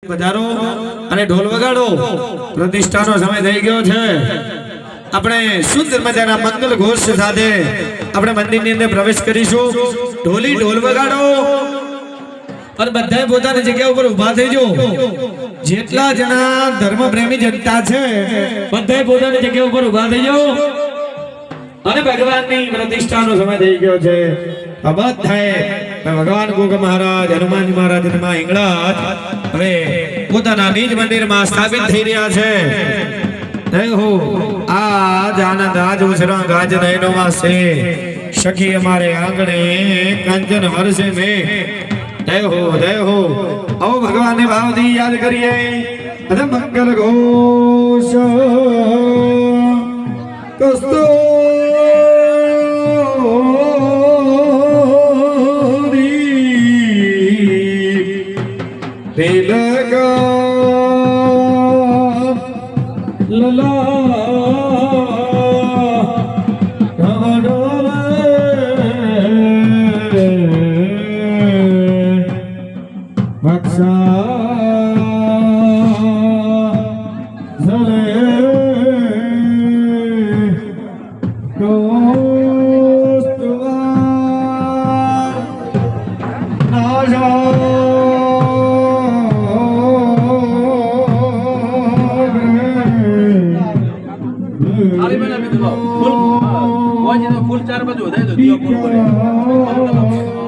વધારો અને ઢોલ વગાડો પ્રતિષ્ઠાનો સમય થઈ ગયો છે આપણે સુંદર મજાના મંગલ ઘોષ સાથે આપણે મંદિરની અંદર પ્રવેશ કરીશું ઢોલી ઢોલ વગાડો અને બધાએ પોતાની જગ્યા ઉપર ઊભા થઈ જાઓ જેટલા જણા ધર્મ પ્રેમી જનતા છે બધાએ પોતાની જગ્યા ઉપર ઊભા થઈ જાઓ અને ભગવાનની પ્રતિષ્ઠાનો સમય થઈ ગયો છે બધાએ ભગવાન ગોગ મહારાજ હનુમાનજી મહારાજ માં હિંગળાજ હવે પોતાના નિજ મંદિરમાં સ્થાપિત થઈ રહ્યા છે દેહો આજ આનંદ આજ ઉછરા ગાજ નયનો માં છે સખી અમારે આંગણે કંચન હર્ષે મે દેહો આવો ભગવાનને ભાવથી યાદ કરીએ અને મંગલ ઘોષ કસ્તો ફૂલ ચાર બાજુ વધારે દો દિયો પૂરો કરે